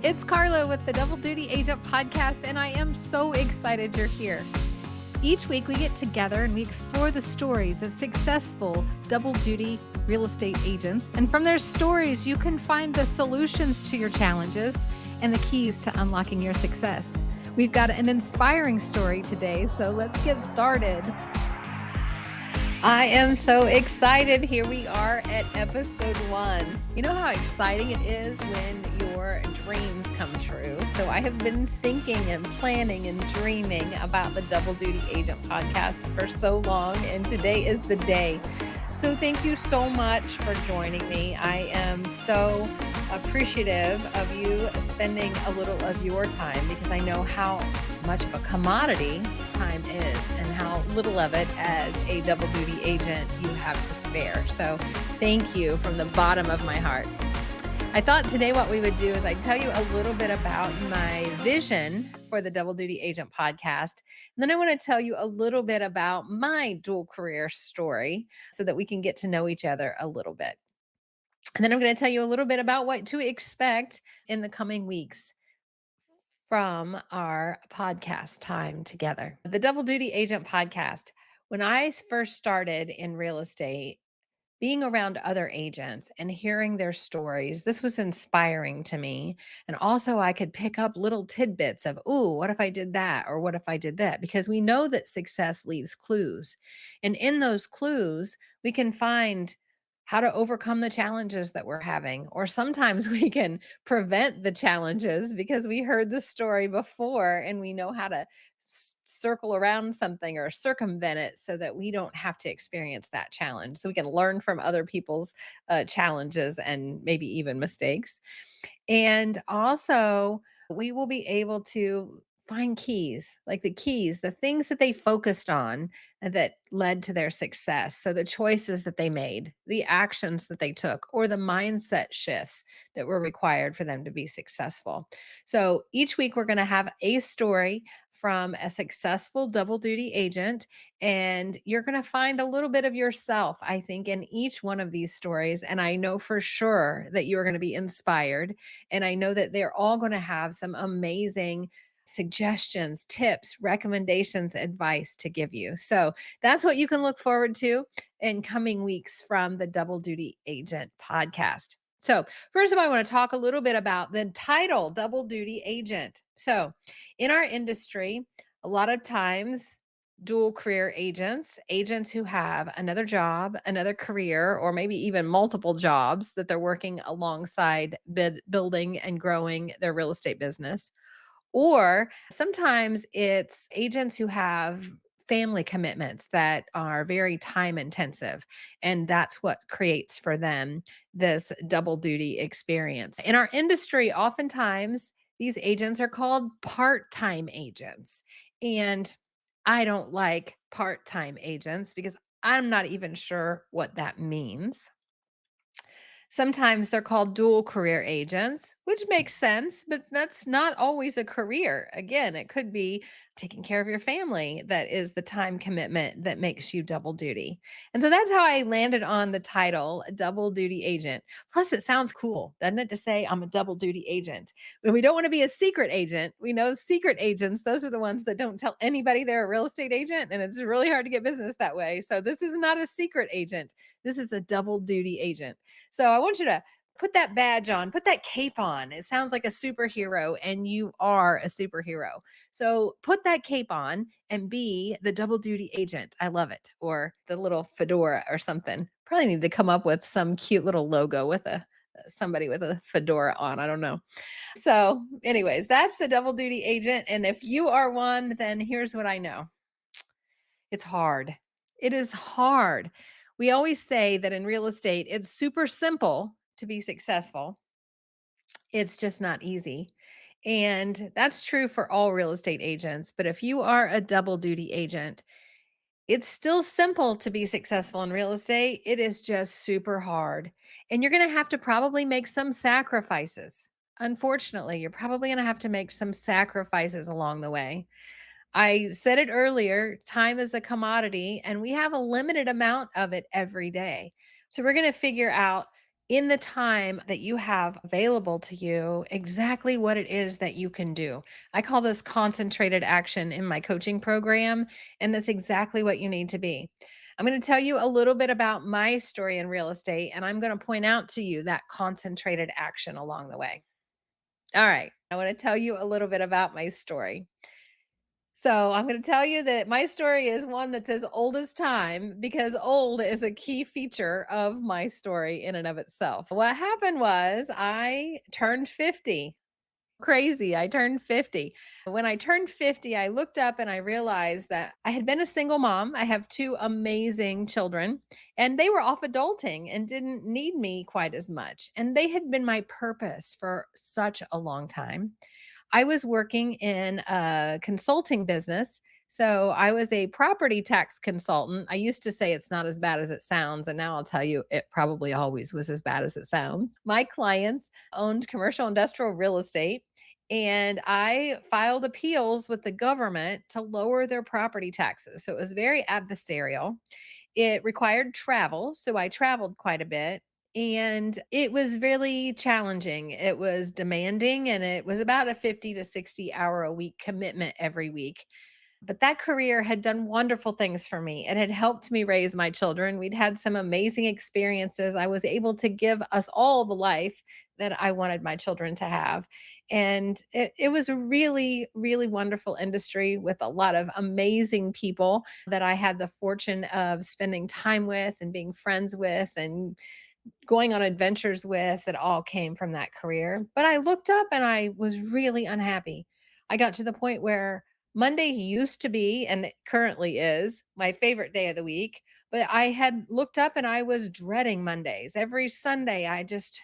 It's Carla with the Double Duty Agent Podcast, and I am so excited you're here. Each week we get together and we explore the stories of successful double duty real estate agents. And from their stories, you can find the solutions to your challenges and the keys to unlocking your success. We've got an inspiring story today, so let's get started. I am so excited. Here we are at episode 1. You know how exciting it is when your dreams come true. So I have been thinking and planning and dreaming about the Double Duty Agent podcast for so long, and today is the day. So thank you so much for joining me. I am so appreciative of you spending a little of your time, because I know how much of a commodity time is and how little of it as a double duty agent you have to spare. So thank you from the bottom of my heart. I thought today what we would do is I'd tell you a little bit about my vision for the Double Duty Agent podcast. And then I want to tell you a little bit about my dual career story so that we can get to know each other a little bit. And then I'm going to tell you a little bit about what to expect in the coming weeks from our podcast time together. The Double Duty Agent podcast. When I first started in real estate, being around other agents and hearing their stories, this was inspiring to me. And also I could pick up little tidbits of, ooh, what if I did that? Or what if I did that? Because we know that success leaves clues. And in those clues, we can find how to overcome the challenges that we're having. Or sometimes we can prevent the challenges because we heard the story before and we know how to circle around something or circumvent it so that we don't have to experience that challenge. So we can learn from other people's challenges and maybe even mistakes. And also, we will be able to find keys, like the keys, the things that they focused on that led to their success. So the choices that they made, the actions that they took, or the mindset shifts that were required for them to be successful. So each week we're going to have a story from a successful double duty agent, and you're going to find a little bit of yourself, I think, in each one of these stories. And I know for sure that you're going to be inspired. And I know that they're all going to have some amazing suggestions, tips, recommendations, advice to give you. So that's what you can look forward to in coming weeks from the Double Duty Agent podcast. So first of all, I want to talk a little bit about the title, Double Duty Agent. So in our industry, a lot of times, dual career agents, agents who have another job, another career, or maybe even multiple jobs that they're working alongside building and growing their real estate business. Or sometimes it's agents who have family commitments that are very time intensive. And that's what creates for them this double duty experience. In our industry, oftentimes these agents are called part time agents. And I don't like part time agents because I'm not even sure what that means. Sometimes they're called dual career agents, which makes sense, but that's not always a career. Again, it could be taking care of your family that is the time commitment that makes you double duty. And so that's how I landed on the title, double duty agent. Plus, it sounds cool, doesn't it, to say I'm a double duty agent? When we don't want to be a secret agent, we know secret agents, those are the ones that don't tell anybody they're a real estate agent, and it's really hard to get business that way. So this is not a secret agent. This is a double duty agent. So I want you to put that badge on, put that cape on. It sounds like a superhero, and you are a superhero. So put that cape on and be the double duty agent. I love it. Or the little fedora or something. Probably need to come up with some cute little logo with a somebody with a fedora on. I don't know. So, anyways, that's the double duty agent. And if you are one, then here's what I know. It's hard. It is hard. We always say that in real estate, it's super simple to be successful. It's just not easy. And that's true for all real estate agents. But if you are a double duty agent, it's still simple to be successful in real estate. It is just super hard. And you're going to have to probably make some sacrifices. Unfortunately, you're probably going to have to make some sacrifices along the way. I said it earlier, time is a commodity and we have a limited amount of it every day. So we're going to figure out, in the time that you have available to you exactly what it is that you can do. I call this concentrated action in my coaching program, and that's exactly what you need to be. I'm going to tell you a little bit about my story in real estate, and I'm going to point out to you that concentrated action along the way. All right, I want to tell you a little bbit about my story. So I'm going to tell you that my story is one that's as old as time because old is a key feature of my story in and of itself. What happened was I turned 50. Crazy. I turned 50. When I turned 50, I looked up and I realized that I had been a single mom. I have two amazing children, and they were off adulting and didn't need me quite as much. And they had been my purpose for such a long time. I was working in a consulting business. So I was a property tax consultant. I used to say it's not as bad as it sounds. And now I'll tell you, it probably always was as bad as it sounds. My clients owned commercial industrial real estate. And I filed appeals with the government to lower their property taxes. So it was very adversarial. It required travel, so I traveled quite a bit, and it was really challenging. It was demanding, and it was about a 50 to 60 hour a week commitment every week. But that career had done wonderful things for me. It had helped me raise my children. We'd had some amazing experiences. I was able to give us all the life that I wanted my children to have. And it was a really, really wonderful industry with a lot of amazing people that I had the fortune of spending time with and being friends with and going on adventures with. That all came from that career. But I looked up and I was really unhappy. I got to the point where Monday used to be, and it currently is, my favorite day of the week. But I had looked up and I was dreading Mondays. Every Sunday, I just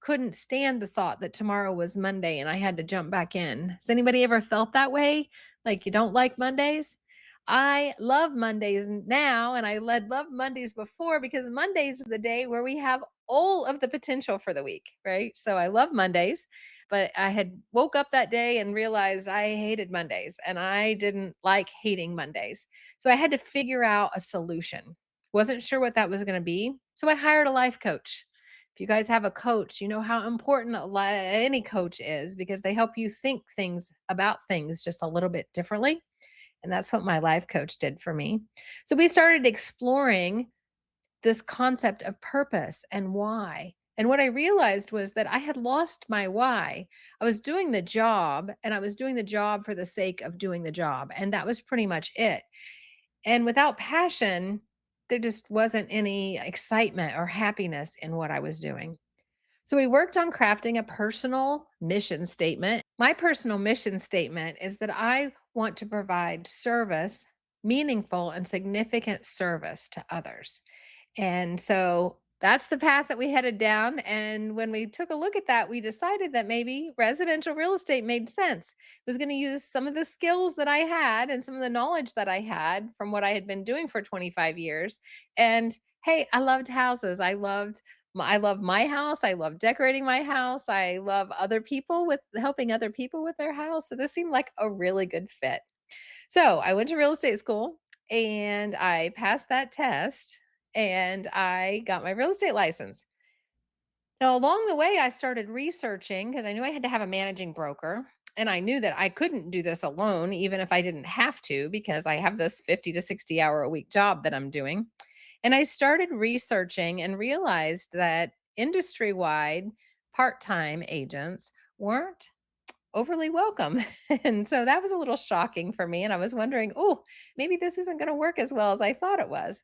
couldn't stand the thought that tomorrow was Monday and I had to jump back in. Has anybody ever felt that way? Like you don't like Mondays? I love Mondays now, and I love Mondays before because Mondays is the day where we have all of the potential for the week, right? So I love Mondays, but I had woke up that day and realized I hated Mondays and I didn't like hating Mondays. So I had to figure out a solution. Wasn't sure what that was going to be. So I hired a life coach. If you guys have a coach, you know how important any coach is because they help you think things about things just a little bit differently. And that's what my life coach did for me. So we started exploring this concept of purpose and why. And what I realized was that I had lost my why. I was doing the job and I was doing the job for the sake of doing the job. And that was pretty much it. And without passion, there just wasn't any excitement or happiness in what I was doing. So we worked on crafting a personal mission statement. My personal mission statement is that I want to provide service, meaningful and significant service to others. And so that's the path that we headed down. And when we took a look at that, we decided that maybe residential real estate made sense. It was going to use some of the skills that I had and some of the knowledge that I had from what I had been doing for 25 years. And hey, I loved houses. I love my house. I love decorating my house. I love other people with helping other people with their house. So this seemed like a really good fit. So I went to real estate school and I passed that test and I got my real estate license. Now, along the way, I started researching because I knew I had to have a managing broker. And I knew that I couldn't do this alone, even if I didn't have to, because I have this 50 to 60 hour a week job that I'm doing. And I started researching and realized that industry wide part time agents weren't overly welcome. And so that was a little shocking for me. And I was wondering, oh, maybe this isn't going to work as well as I thought it was.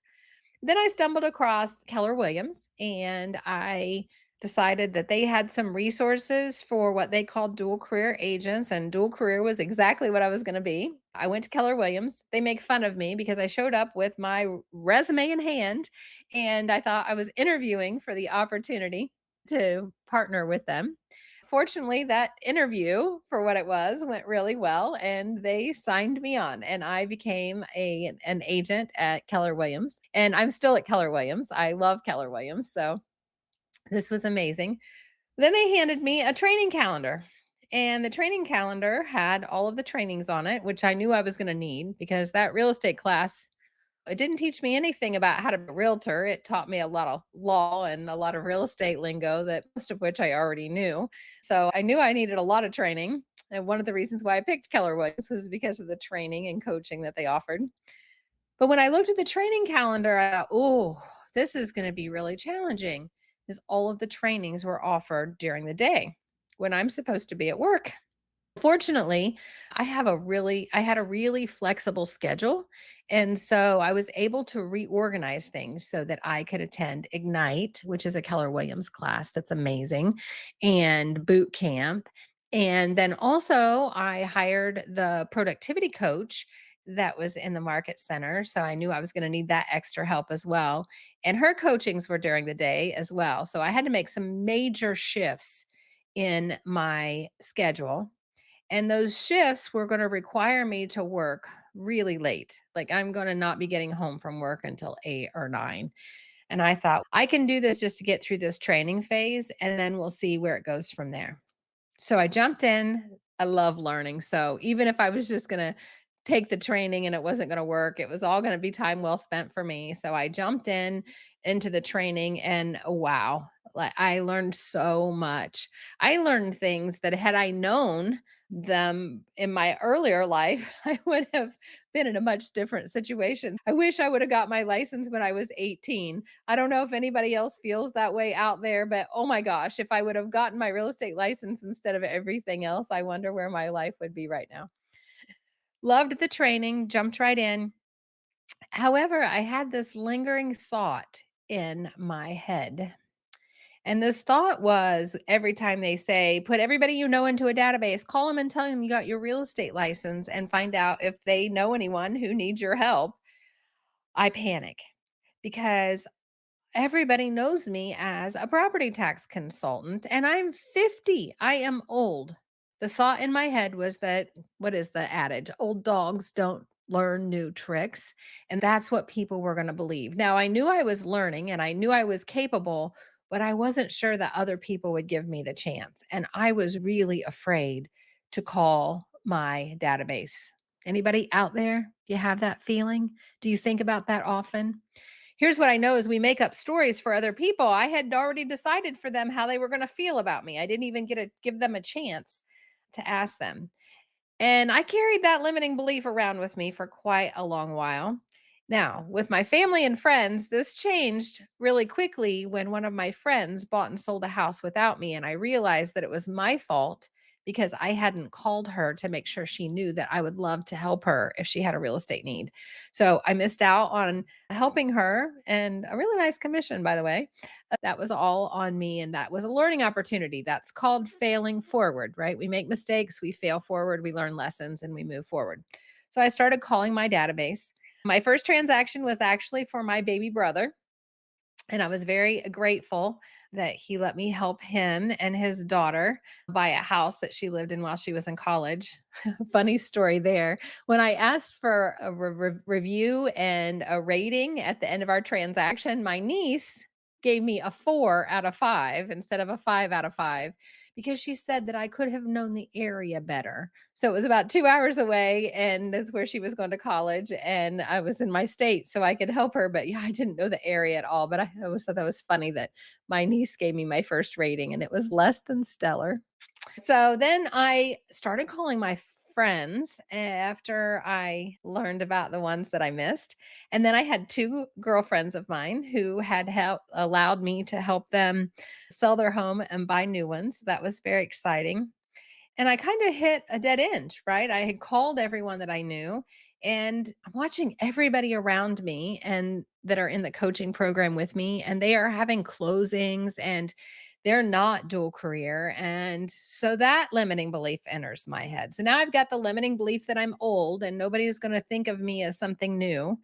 Then I stumbled across Keller Williams and I decided that they had some resources for what they called dual career agents, and dual career was exactly what I was going to be. I went to Keller Williams. They make fun of me because I showed up with my resume in hand and I thought I was interviewing for the opportunity to partner with them. Fortunately, that interview for what it was went really well and they signed me on and I became an agent at Keller Williams. And I'm still at Keller Williams. I love Keller Williams. So this was amazing. Then they handed me a training calendar. And the training calendar had all of the trainings on it, which I knew I was going to need because that real estate class It didn't teach me anything about how to be a realtor. It taught me a lot of law and a lot of real estate lingo that most of which I already knew. So I knew I needed a lot of training. And one of the reasons why I picked Keller Williams was because of the training and coaching that they offered. But when I looked at the training calendar, I thought, oh, this is going to be really challenging because all of the trainings were offered during the day when I'm supposed to be at work. Fortunately, I had a really flexible schedule. And so I was able to reorganize things so that I could attend Ignite, which is a Keller Williams class that's amazing, and boot camp. And then also I hired the productivity coach that was in the market center. So I knew I was going to need that extra help as well. And her coachings were during the day as well. So I had to make some major shifts in my schedule, and those shifts were going to require me to work really late. Like I'm going to not be getting home from work until 8 or 9. And I thought, I can do this just to get through this training phase, and then we'll see where it goes from there. So I jumped in. I love learning. So even if I was just going to take the training and it wasn't going to work, it was all going to be time well spent for me. So I jumped in into the training, and wow, like I learned so much. I learned things that had I known them in my earlier life, I would have been in a much different situation. I wish I would have got my license when I was 18. I don't know if anybody else feels that way out there, but oh my gosh, if I would have gotten my real estate license instead of everything else, I wonder where my life would be right now. Loved the training, jumped right in. However, I had this lingering thought in my head. And this thought was every time they say, put everybody you know into a database, call them and tell them you got your real estate license and find out if they know anyone who needs your help. I panic because everybody knows me as a property tax consultant, and I'm 50. I am old. The thought in my head was that, what is the adage? Old dogs don't learn new tricks. And that's what people were going to believe. Now, I knew I was learning and I knew I was capable, but I wasn't sure that other people would give me the chance. And I was really afraid to call my database. Anybody out there? Do you have that feeling? Do you think about that often? Here's what I know is we make up stories for other people. I had already decided for them how they were going to feel about me. I didn't even get to give them a chance to ask them. And I carried that limiting belief around with me for quite a long while. Now, with my family and friends, this changed really quickly when one of my friends bought and sold a house without me. And I realized that it was my fault because I hadn't called her to make sure she knew that I would love to help her if she had a real estate need. So I missed out on helping her, and a really nice commission, by the way. That was all on me. And that was a learning opportunity. That's called failing forward, right? We make mistakes, we fail forward, we learn lessons, and we move forward. So I started calling my database. My first transaction was actually for my baby brother. And I was very grateful that he let me help him and his daughter buy a house that she lived in while she was in college. Funny story there. When I asked for a review and a rating at the end of our transaction, my niece gave me a 4 out of 5 instead of a 5 out of 5 because she said that I could have known the area better. So it was about 2 hours away, and that's where she was going to college. And I was in my state, so I could help her. But yeah, I didn't know the area at all. But I always thought that was funny that my niece gave me my first rating, and it was less than stellar. So then I started calling my friends after I learned about the ones that I missed. And then I had two girlfriends of mine who had allowed me to help them sell their home and buy new ones. That was very exciting. And I kind of hit a dead end, right? I had called everyone that I knew, and I'm watching everybody around me and that are in the coaching program with me, and they are having closings and they're not dual career. And so that limiting belief enters my head. So now I've got the limiting belief that I'm old and nobody's going to think of me as something new.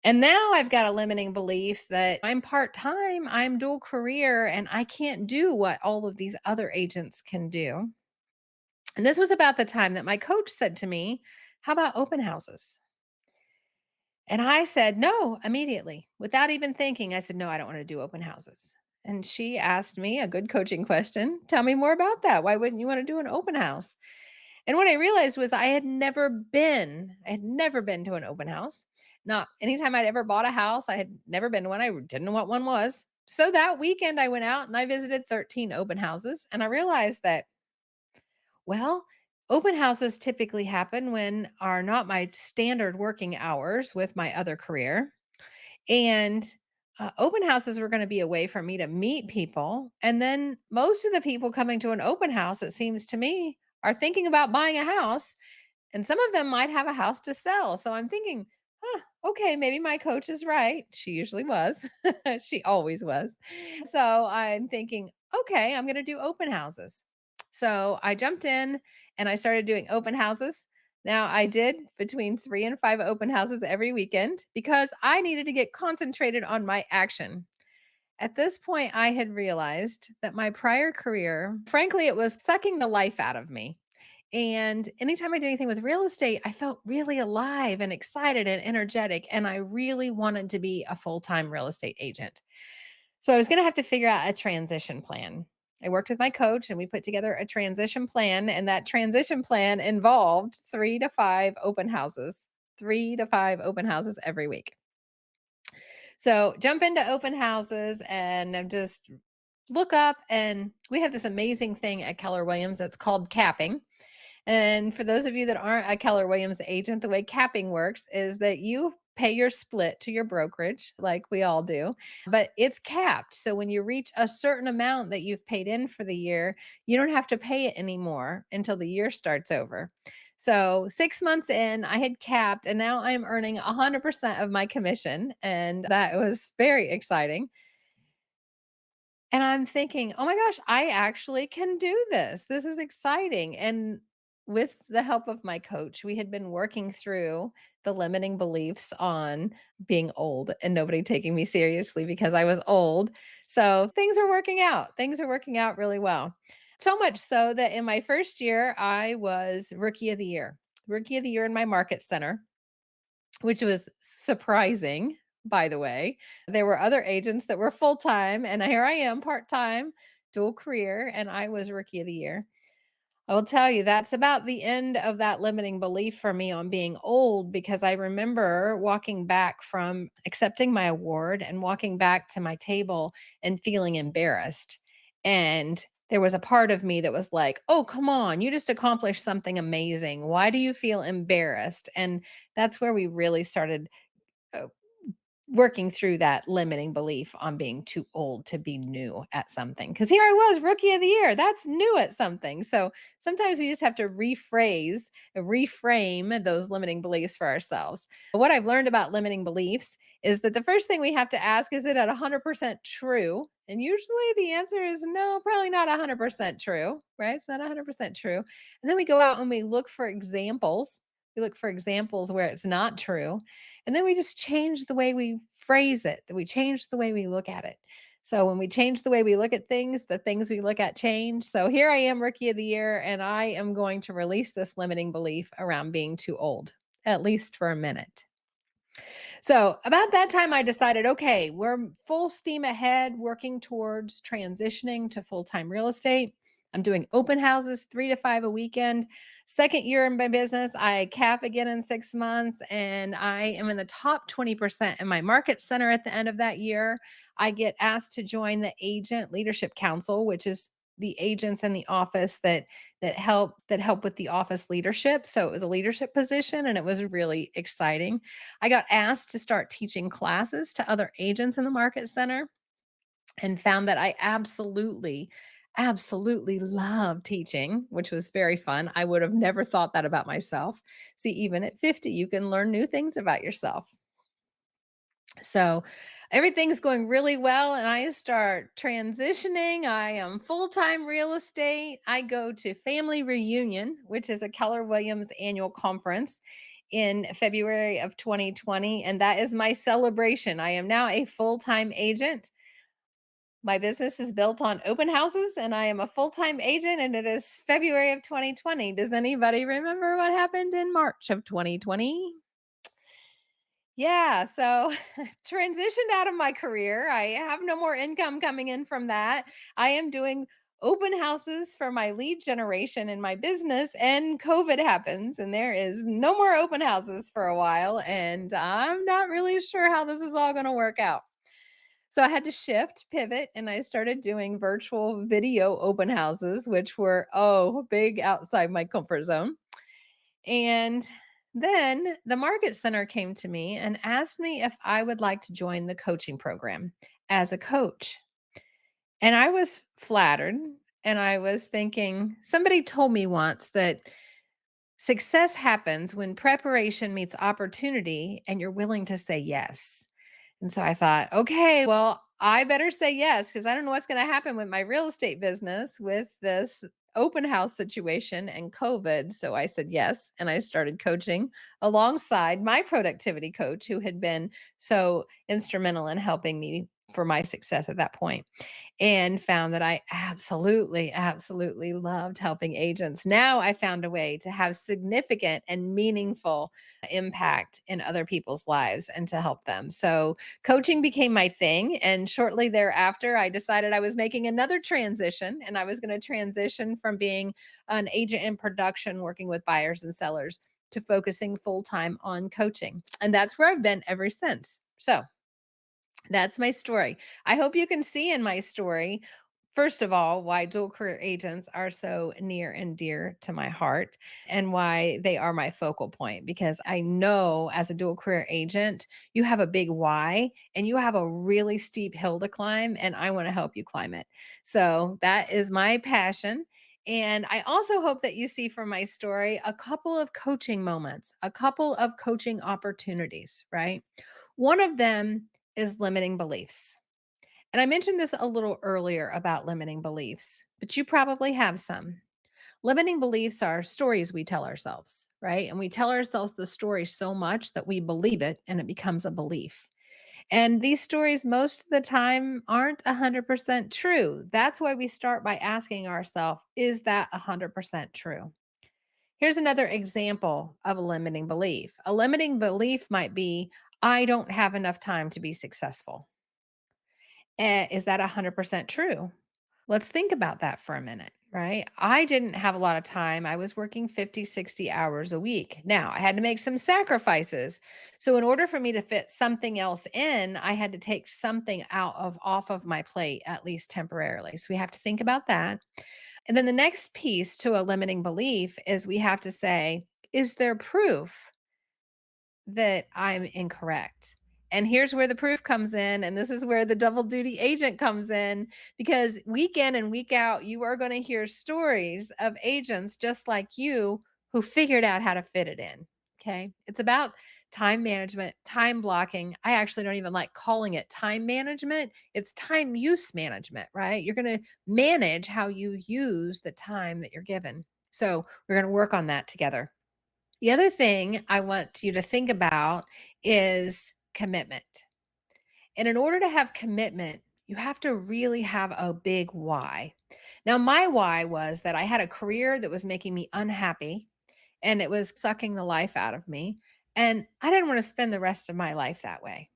And now I've got a limiting belief that I'm part time, I'm dual career, and I can't do what all of these other agents can do. And this was about the time that my coach said to me, how about open houses? And I said, no, immediately. Without even thinking, I said, no, I don't want to do open houses. And she asked me a good coaching question. Tell me more about that. Why wouldn't you want to do an open house? And what I realized was I had never been to an open house. Not anytime I'd ever bought a house, I had never been to one. I didn't know what one was. So that weekend I went out and I visited 13 open houses and I realized that, well, open houses typically happen when are not my standard working hours with my other career. And open houses were going to be a way for me to meet people. And then most of the people coming to an open house, it seems to me, are thinking about buying a house, and some of them might have a house to sell. So I'm thinking, okay, maybe my coach is right. She usually was. She always was. So I'm thinking, okay, I'm going to do open houses. So I jumped in and I started doing open houses. Now, I did between 3 and 5 open houses every weekend because I needed to get concentrated on my action. At this point, I had realized that my prior career, frankly, it was sucking the life out of me. And anytime I did anything with real estate, I felt really alive and excited and energetic. And I really wanted to be a full time real estate agent. So I was going to have to figure out a transition plan. I worked with my coach and we put together a transition plan. And that transition plan involved 3 to 5 open houses every week. So jump into open houses and just look up. And we have this amazing thing at Keller Williams that's called capping. And for those of you that aren't a Keller Williams agent, the way capping works is that you pay your split to your brokerage, like we all do, but it's capped. So when you reach a certain amount that you've paid in for the year, you don't have to pay it anymore until the year starts over. So 6 months in, I had capped, and now I'm earning 100% of my commission. And that was very exciting. And I'm thinking, "Oh my gosh, I actually can do this. This is exciting." And with the help of my coach, we had been working through the limiting beliefs on being old and nobody taking me seriously because I was old. So things are working out. Things are working out really well. So much so that in my first year, I was rookie of the year. Rookie of the year in my market center, which was surprising, by the way. There were other agents that were full-time, and here I am part-time, dual career, and I was rookie of the year. I will tell you that's about the end of that limiting belief for me on being old because I remember walking back from accepting my award and walking back to my table and feeling embarrassed. And there was a part of me that was like, "Oh, come on, you just accomplished something amazing. Why do you feel embarrassed?" And that's where we really started uh, working through that limiting belief on being too old to be new at something. Because here I was, rookie of the year. That's new at something. So sometimes we just have to reframe those limiting beliefs for ourselves. What I've learned about limiting beliefs is that the first thing we have to ask is it at 100% true? And usually the answer is no, probably not 100% true, right? It's not 100% true. And then we go out and we look for examples. We look for examples where it's not true, and then we just change the way we phrase it, that we change the way we look at it. So when we change the way we look at things, the things we look at change. So here I am, rookie of the year, and I am going to release this limiting belief around being too old, at least for a minute. So about that time, I decided, okay, we're full steam ahead working towards transitioning to full time real estate. I'm doing open houses 3 to 5 a weekend. Second year in my business, I cap again in 6 months, and I am in the top 20% in my market center at the end of that year. I get asked to join the Agent Leadership Council, which is the agents in the office that help with the office leadership. So it was a leadership position and it was really exciting. I got asked to start teaching classes to other agents in the market center and found that I absolutely love teaching, which was very fun. I would have never thought that about myself. See, even at 50, you can learn new things about yourself. So everything's going really well, and I start transitioning. I am full time real estate. I go to Family Reunion, which is a Keller Williams annual conference in February of 2020. And that is my celebration. I am now a full time agent. My business is built on open houses, and I am a full time agent, and it is February of 2020. Does anybody remember what happened in March of 2020? Yeah, so transitioned out of my career. I have no more income coming in from that. I am doing open houses for my lead generation in my business, and COVID happens, and there is no more open houses for a while. And I'm not really sure how this is all going to work out. So I had to shift, pivot, and I started doing virtual video open houses, which were, big outside my comfort zone. And then the market center came to me and asked me if I would like to join the coaching program as a coach. And I was flattered. And I was thinking, somebody told me once that success happens when preparation meets opportunity and you're willing to say yes. And so I thought, okay, well, I better say yes because I don't know what's going to happen with my real estate business with this open house situation and COVID. So I said yes. And I started coaching alongside my productivity coach, who had been so instrumental in helping me for my success at that point, and found that I absolutely, absolutely loved helping agents. Now I found a way to have significant and meaningful impact in other people's lives and to help them. So coaching became my thing. And shortly thereafter, I decided I was making another transition, and I was going to transition from being an agent in production, working with buyers and sellers, to focusing full time on coaching. And that's where I've been ever since. So that's my story. I hope you can see in my story, first of all, why dual career agents are so near and dear to my heart and why they are my focal point. Because I know as a dual career agent, you have a big why and you have a really steep hill to climb, and I want to help you climb it. So that is my passion. And I also hope that you see from my story a couple of coaching moments, a couple of coaching opportunities, right? One of them is limiting beliefs. And I mentioned this a little earlier about limiting beliefs, but you probably have some. Limiting beliefs are stories we tell ourselves, right? And we tell ourselves the story so much that we believe it and it becomes a belief. And these stories, most of the time, aren't 100% true. That's why we start by asking ourselves, is that 100% true? Here's another example of a limiting belief. A limiting belief might be, I don't have enough time to be successful. Is that 100% true? Let's think about that for a minute, right? I didn't have a lot of time. I was working 50, 60 hours a week. Now, I had to make some sacrifices. So in order for me to fit something else in, I had to take something out of off of my plate at least temporarily. So we have to think about that. And then the next piece to a limiting belief is we have to say, is there proof that I'm incorrect? And here's where the proof comes in. And this is where the double duty agent comes in, because week in and week out, you are going to hear stories of agents just like you who figured out how to fit it in. Okay. It's about time management, time blocking. I actually don't even like calling it time management. It's time use management, right? You're going to manage how you use the time that you're given. So we're going to work on that together. The other thing I want you to think about is commitment. And in order to have commitment, you have to really have a big why. Now, my why was that I had a career that was making me unhappy and it was sucking the life out of me. And I didn't want to spend the rest of my life that way.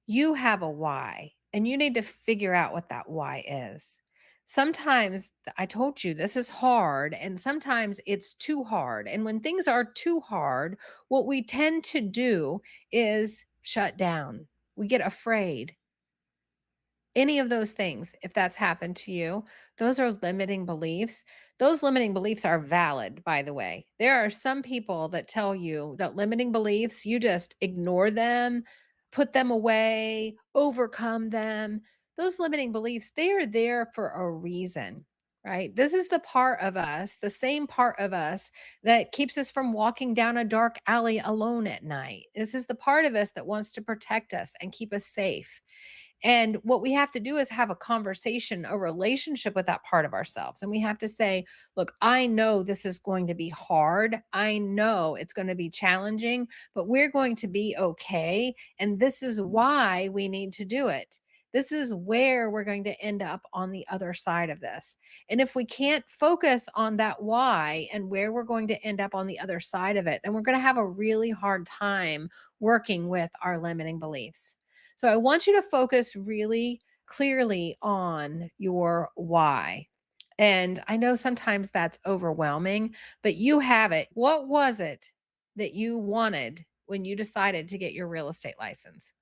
You have a why, and you need to figure out what that why is. Sometimes I told you this is hard, and sometimes it's too hard. And when things are too hard, what we tend to do is shut down. We get afraid. Any of those things, if that's happened to you, those are limiting beliefs. Those limiting beliefs are valid, by the way. There are some people that tell you that limiting beliefs, you just ignore them, put them away, overcome them. Those limiting beliefs, they are there for a reason, right? This is the part of us, the same part of us that keeps us from walking down a dark alley alone at night. This is the part of us that wants to protect us and keep us safe. And what we have to do is have a conversation, a relationship with that part of ourselves. And we have to say, look, I know this is going to be hard. I know it's going to be challenging, but we're going to be okay. And this is why we need to do it. This is where we're going to end up on the other side of this. And if we can't focus on that why and where we're going to end up on the other side of it, then we're going to have a really hard time working with our limiting beliefs. So I want you to focus really clearly on your why. And I know sometimes that's overwhelming, but you have it. What was it that you wanted when you decided to get your real estate license?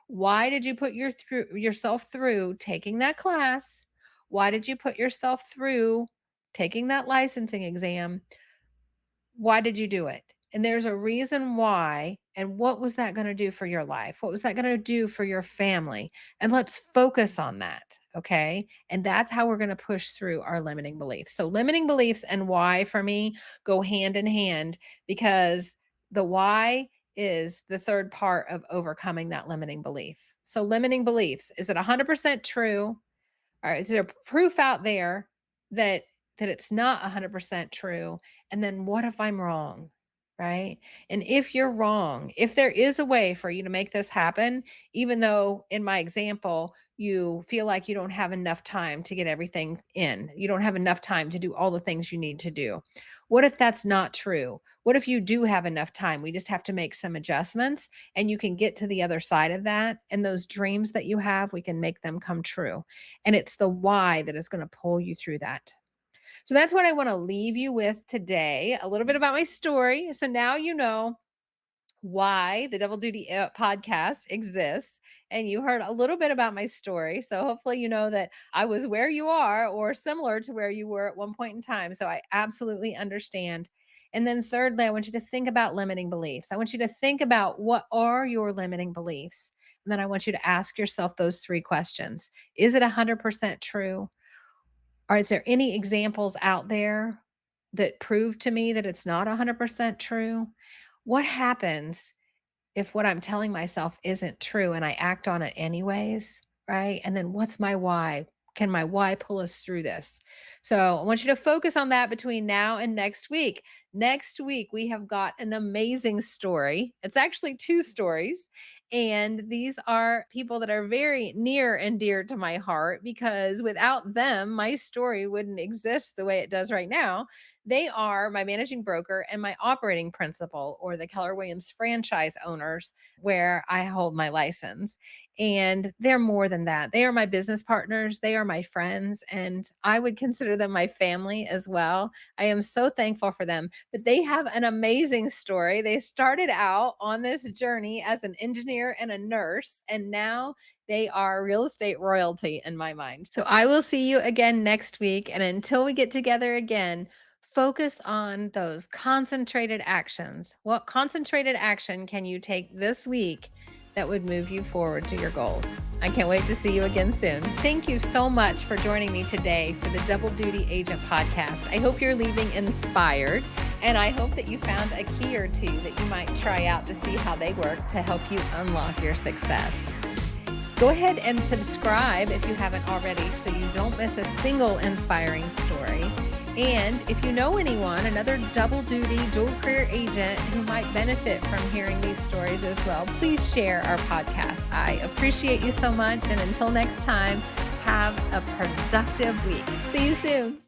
Why did you put yourself through taking that class? Why did you put yourself through taking that licensing exam? Why did you do it? And there's a reason why. And what was that going to do for your life? What was that going to do for your family? And let's focus on that. Okay. And that's how we're going to push through our limiting beliefs. So, limiting beliefs and why for me go hand in hand because the why is the third part of overcoming that limiting belief. So, limiting beliefs, is it 100% true? All right, is there proof out there that it's not 100% true? And then what if I'm wrong? Right? And if you're wrong, if there is a way for you to make this happen, even though in my example, you feel like you don't have enough time to get everything in, you don't have enough time to do all the things you need to do. What if that's not true? What if you do have enough time? We just have to make some adjustments and you can get to the other side of that. And those dreams that you have, we can make them come true. And it's the why that is going to pull you through that. So that's what I want to leave you with today. A little bit about my story. So now you know why the Double Duty podcast exists. And you heard a little bit about my story. So hopefully, you know that I was where you are or similar to where you were at one point in time. So I absolutely understand. And then, thirdly, I want you to think about limiting beliefs. I want you to think about what are your limiting beliefs. And then I want you to ask yourself those three questions. Is it 100% true? Or is there any examples out there that prove to me that it's not 100% true? What happens if what I'm telling myself isn't true and I act on it anyways, right? And then what's my why? Can my why pull us through this? So I want you to focus on that between now and next week. Next week, we have got an amazing story. It's actually two stories. And these are people that are very near and dear to my heart because without them, my story wouldn't exist the way it does right now. They are my managing broker and my operating principal, or the Keller Williams franchise owners, where I hold my license. And they're more than that. They are my business partners, they are my friends, and I would consider them my family as well. I am so thankful for them. But they have an amazing story. They started out on this journey as an engineer and a nurse, and now they are real estate royalty in my mind. So I will see you again next week. And until we get together again, focus on those concentrated actions. What concentrated action can you take this week that would move you forward to your goals? I can't wait to see you again soon. Thank you so much for joining me today for the Double Duty Agent podcast. I hope you're leaving inspired, and I hope that you found a key or two that you might try out to see how they work to help you unlock your success. Go ahead and subscribe if you haven't already so you don't miss a single inspiring story. And if you know anyone, another double duty, dual career agent who might benefit from hearing these stories as well, please share our podcast. I appreciate you so much. And until next time, have a productive week. See you soon.